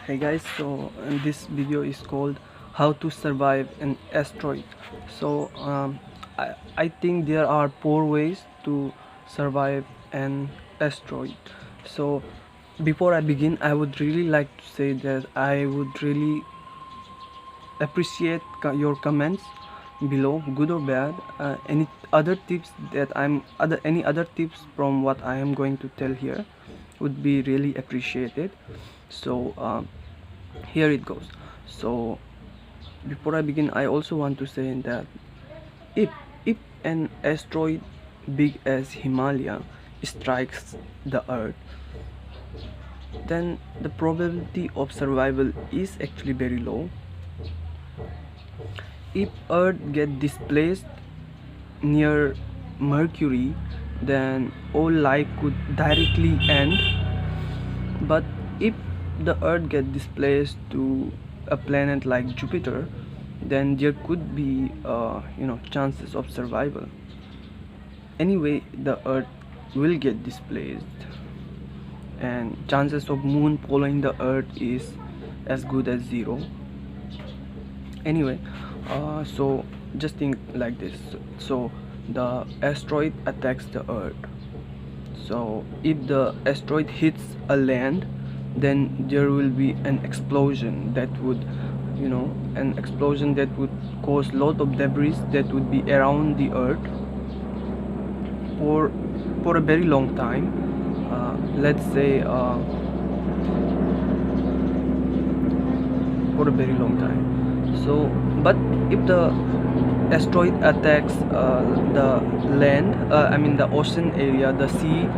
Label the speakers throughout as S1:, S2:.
S1: Hey guys, so this video is called how to survive an asteroid. So I think there are four ways to survive an asteroid. So before I begin, I would really like to say that I would really appreciate your comments below, good or bad. Any other tips that any other tips from what I am going to tell here would be really appreciated. So here it goes. So before I begin, I also want to say that if if an asteroid big as Himalaya strikes the earth, then the probability of survival is actually very low. If earth get displaced near Mercury, then all life could directly end. But if the earth get displaced to a planet like Jupiter, then there could be chances of survival. Anyway, the earth will get displaced, and chances of moon following the earth is as good as zero. Anyway, so just think like this. So the asteroid attacks the earth. So if the asteroid hits a land, then there will be an explosion that would cause lot of debris that would be around the earth for a very long time. Let's say for a very long time. So but if the asteroid attacks the land, the ocean area, the sea,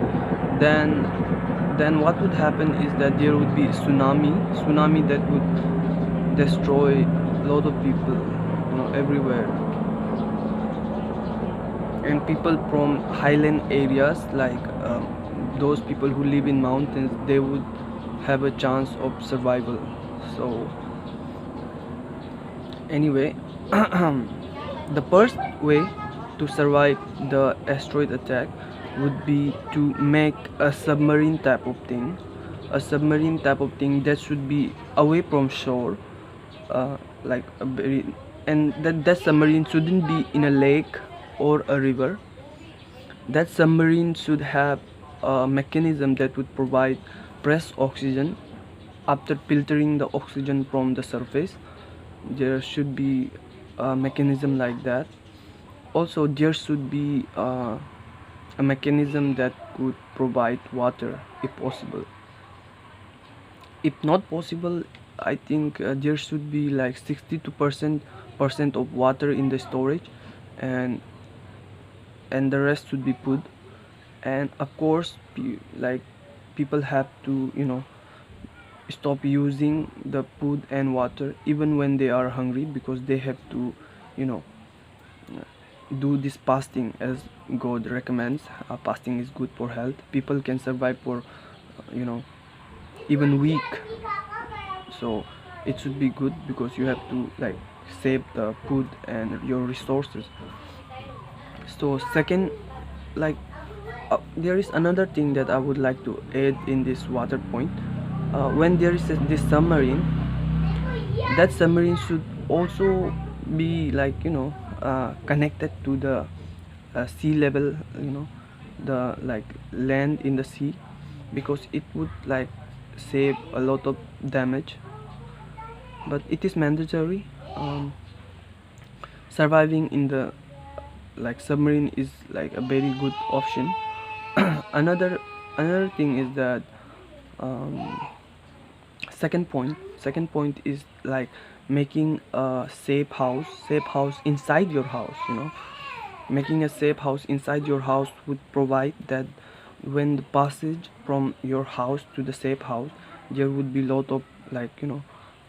S1: then what would happen is that there would be tsunami that would destroy a lot of people, everywhere. And people from highland areas, like those people who live in mountains, they would have a chance of survival. So anyway, the first way to survive the asteroid attack would be to make a submarine type of thing, that should be away from shore, like a very, and that submarine shouldn't be in a lake or a river. That submarine should have a mechanism that would provide fresh oxygen after filtering the oxygen from the surface. There should be a mechanism like that. Also, there should be a mechanism that could provide water if possible. If not possible, I think there should be like 60 to percent of water in the storage, and the rest should be food. And of course, people have to stop using the food and water even when they are hungry, because they have to you know do this fasting as God recommends. Fasting is good for health. People can survive for even week. So it should be good, because you have to save the food and your resources. So second, like there is another thing that I would like to add in this water point. When there is this submarine, that submarine should also be connected to the sea level, the land in the sea, because it would save a lot of damage. But it is mandatory. Surviving in the submarine is a very good option. Another thing is that um, second point is making a safe house inside your house. Making a safe house inside your house would provide that when the passage from your house to the safe house, there would be lot of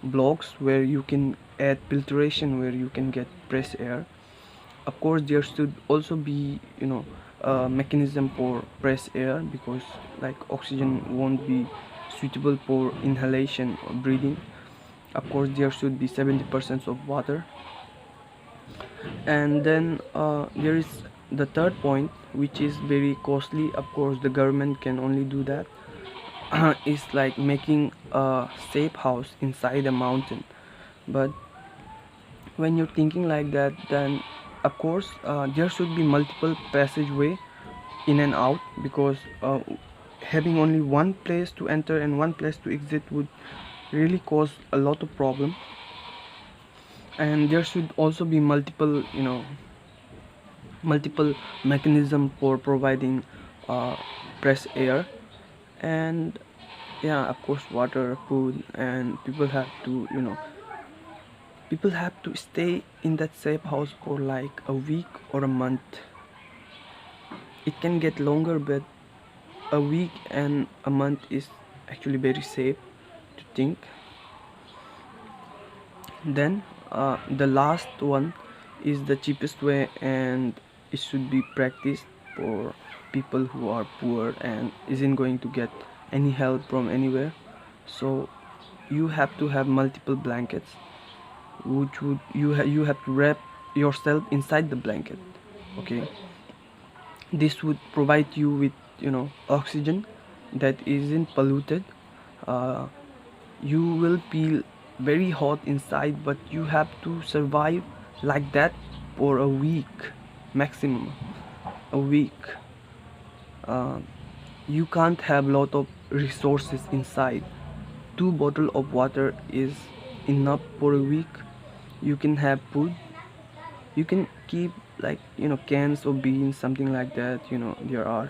S1: blocks where you can add filtration, where you can get fresh air. Of course, there should also be a mechanism for fresh air, because oxygen won't be suitable for inhalation or breathing. Of course, there should be 70% of water. And then there is the third point, which is very costly. Of course, the government can only do that. is like making a safe house inside a mountain. But when you're thinking like that, then of course there should be multiple passageway in and out, because having only one place to enter and one place to exit would really cause a lot of problem. And there should also be multiple, multiple mechanism for providing uh, fresh air. And yeah, of course, water, food, and people have to stay in that safe house for like a week or a month. It can get longer, but a week and a month is actually very safe to think. Then the last one is the cheapest way, and it should be practiced for people who are poor and isn't going to get any help from anywhere. So you have to have multiple blankets, which would you have to wrap yourself inside the blanket. Okay, this would provide you with oxygen that isn't polluted. uh, you will feel very hot inside, but you have to survive like that for a week, maximum a week. uh, you can't have lot of resources inside. 2 bottle of water is enough for a week. You can have food, you can keep like cans of beans, something like that. There are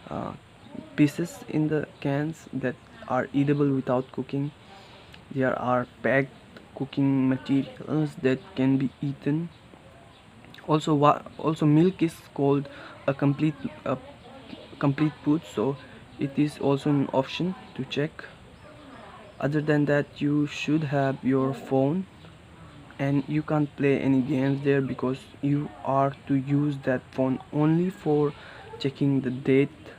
S1: uh, pieces in the cans that are eatable without cooking. There are packed cooking materials that can be eaten. Also milk is called a complete food, so it is also an option to check. Other than that, you should have your phone, and you can't play any games there, because you are to use that phone only for checking the date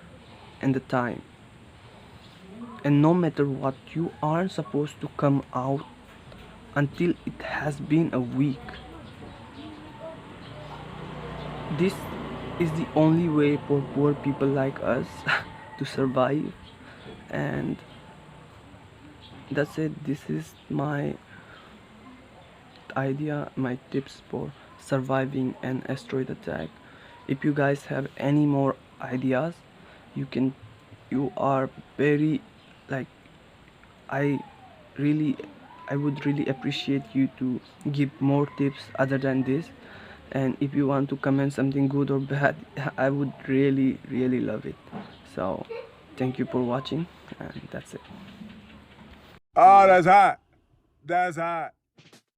S1: and the time. And no matter what, you aren't supposed to come out until it has been a week. This is the only way for poor people like us to survive. And that's it. This is my idea, my tips for surviving an asteroid attack. If you guys have any more ideas, you are very like I really I would really appreciate you to give more tips other than this. And if you want to comment something good or bad, I would really love it. So thank you for watching, and that's it.
S2: Oh, that's hot. That's hot.